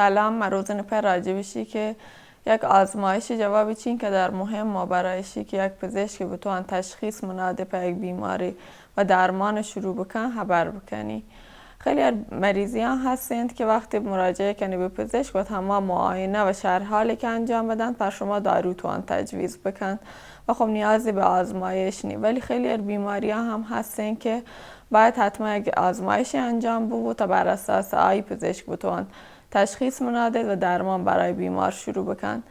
سلام، من روزن پر راجبشی که یک آزمایش جوابی چین که در مهم و برایشی که یک پزشک بتوان تشخیص مناده به یک بیماری و درمان شروع بکن خبر بکنی. خیلی مریضی ها هستند که وقتی مراجعه کنی به پزشک و تمام معاینه و شرح حالی که انجام بدن پر شما دارو توان تجویز بکن و خب نیازی به آزمایش نی. ولی خیلی بیماری ها هم هستند که باید حتما یک آزمایش انجام بود تا بر اساس آی پزشک بتوان تشخیص مناده و درمان برای بیمار شروع بکن.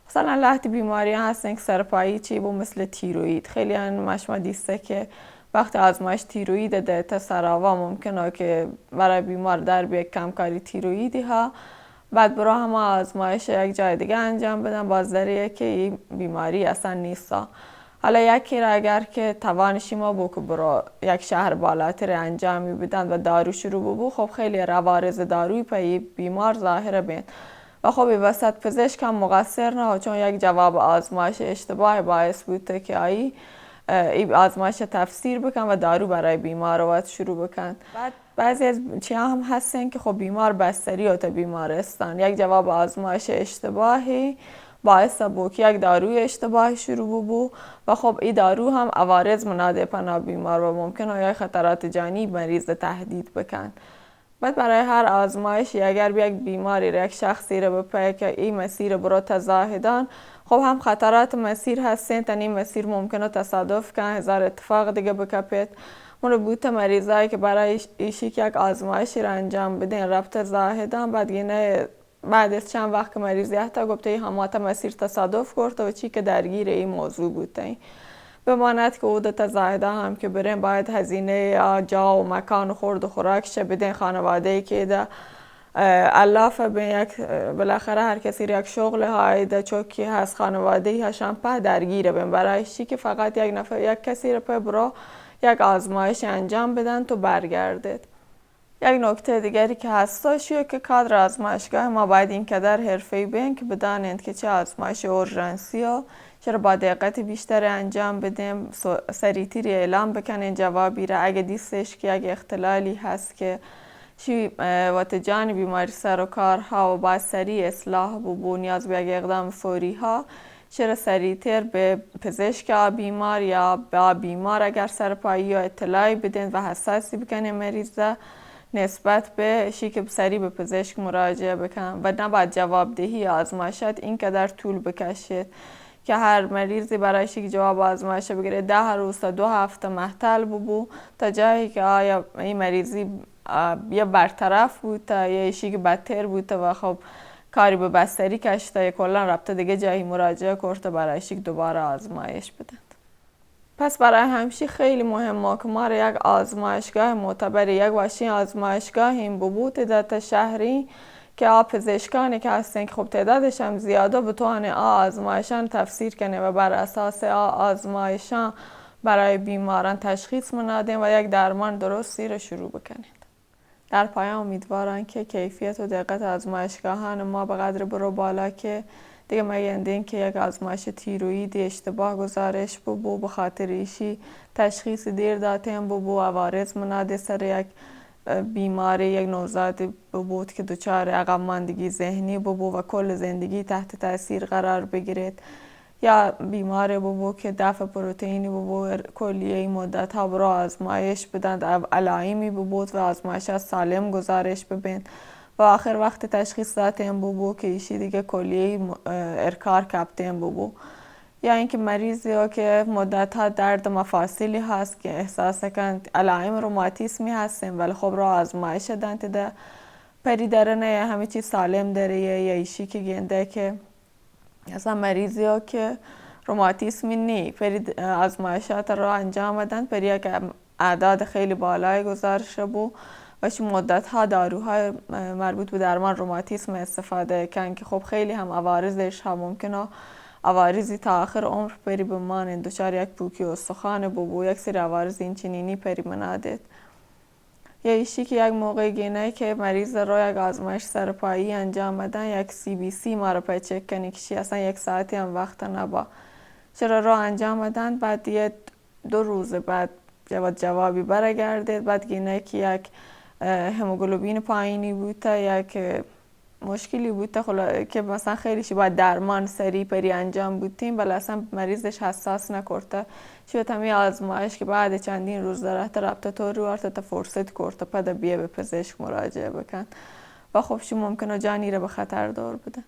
مثلا لحظه بیماری هستن که سرپایی چی بو مثل تیروید خیلی مشما دیسته که وقتی آزمایش تیروید ده سراوا ممکنه که برای بیمار در بیه کمکاری تیرویدی ها بعد برای همه آزمایش یک جای دیگه انجام بدن باز داره که این بیماری اصلا نیستا. حالا یکی را اگر که توانشی ما بو که برای یک شهر بالاتر انجامی بدن و دارو شروع بو خب خیلی روارز داروی پای بیمار ظاهر بین و خب وسط پزشک هم مقصر نه چون یک جواب آزمایش اشتباه باعث بوده که این آزمایش تفسیر بکن و دارو برای بیمار رو شروع بکن. بعد بعضی از چیا هم هستن که خب بیمار بستری و تا بیمارستان یک جواب آزمایش اشتباهی باعث بو که یک داروی اشتباهی شروع بو و خب این دارو هم عوارض مناده پناه بیمار و ممکنه یا خطرات جانی مریض تهدید بکن. بعد برای هر آزمایشی اگر یک بیماری را یک شخصی را بپه که این مسیر برو تزاهدان خب هم خطرات مسیر هستین تا این مسیر ممکنه تصادف کن هزار اتفاق دیگه بکپید. من بوده مریضایی که برای ایشی که یک آزمایشی را انجام بدین رفت زاهدان بعد از چند وقت که مریضی حتی گفته همه مسیر تصادف کرده و چی که درگیر این موضوع بوده بماند که او تزاهده هم که برین باید هزینه یا جا و مکان و خورد و خوراکش بدین خانواده که ده علافه به یک بالاخره هر کسی یک شغل های ده چوکی هست خانواده هاشم په درگیره بین برای چی که فقط یک نفر یک کسی رو په برو یک آزمایش انجام بدن تو برگردید. یک نکته دیگری که هستاشیه که کادر آزمایشگاه ما باید این قدر حرفه‌ای بین که بدانند که چه آزمایش اورژانسی ها چرا با دقت بیشتر انجام بدیم سریعتر اعلام بکنین جوابی را اگه دیستش که یک اختلالی هست که چی واتجان بیماری سر و کارها و باید سریع اصلاح بو نیاز به یک اقدام فوری ها چرا سریعتر به پزشک بیمار یا با بیمار اگر سرپایی یا اطلاعی بدین و حساسی بکنین مریضه نسبت به شی که سریع به پزشک مراجعه بکن و نباید جواب دهی آزمایشات این قدر طول بکشید که هر مریضی برای شی که جواب آزمایش بگیره 10 روز تا 2 هفته محتل بو تا جایی که آیا این مریضی یا برطرف بود تا یا شی که بدتر بود و خب کاری به بستری کشته یا کلا رفته دیگه جایی مراجعه کرده برای شی که دوباره آزمایش بدن. پس برای همشی خیلی مهمه که ما یک آزمایشگاه معتبر یک واشی آزمایشگاه این بود تعداد شهری که پزشکانی که هستن که خب تعدادش هم زیاده بتونه آزمایشان تفسیر کنه و بر اساس آزمایشان برای بیماران تشخیص مناده و یک درمان درستی رو شروع بکنید. در پایان امیدوارم که کیفیت و دقت آزمایشگاهان ما به قدر برو بالا که دیگه میگن که یک آزمایش تیرویدی اشتباه گزارش بو به خاطر ایشی تشخیص دیر دادیم بو عوارض مناده سر یک بیماری یک نوزاد بود که دچار عقب ماندگی ذهنی بو و کل زندگی تحت تاثیر قرار بگیرد یا بیماری بو که دفع پروتئینی بو کلیه مدت ها برای آزمایش بدن علائمی بود و آزمایش سالم گزارش ببین و آخر وقت تشخیص دادیم بو که ایشی دیگه کلیه ارکار کپتیم بو یا اینکه مریضی ها که مدت ها درد مفاصلی هست که احساس کند علائم روماتیسمی هستن ولی خب را آزمایش دادن ده پری داره نه یا همه چیز سالم داره یا ایشی که گنده که اصلا مریضی ها که روماتیسمی نی پری آزمایشات را انجام دادن پری یک اعداد خیلی بالای گزارش بو و چون مدت ها داروهای مربوط به درمان روماتیسم استفاده کن که خب خیلی هم عوارضش ها ممکنه عوارضی تا آخر عمر پری بمانند دچار یک پوکی استخوان بو یک سری عوارض این چنینی پری منادید یا ایشی که یک موقع گینه که مریض رو یک آزمایش سرپایی انجام دادن یک CBC ما رو پای چک کنی که اصلا 1 ساعتی هم وقت نبا چرا رو انجام دادن بعد یه 2 روز بعد جوابی برگردید بعد گینه که یک هموگلوبین پایینی بود یک مشکلی بود که مثلا خیلیش باید درمان سریع پری انجام بودیم، ولی اصلا مریضش حساس نکرده. شو تمی آزمایش که بعد چندین روز داره رابطه تو رو ارتتا فرصت کرده پدا بیه به پزشک مراجعه بکن و خب شو ممکنه جانی رو به خطر دار بدن.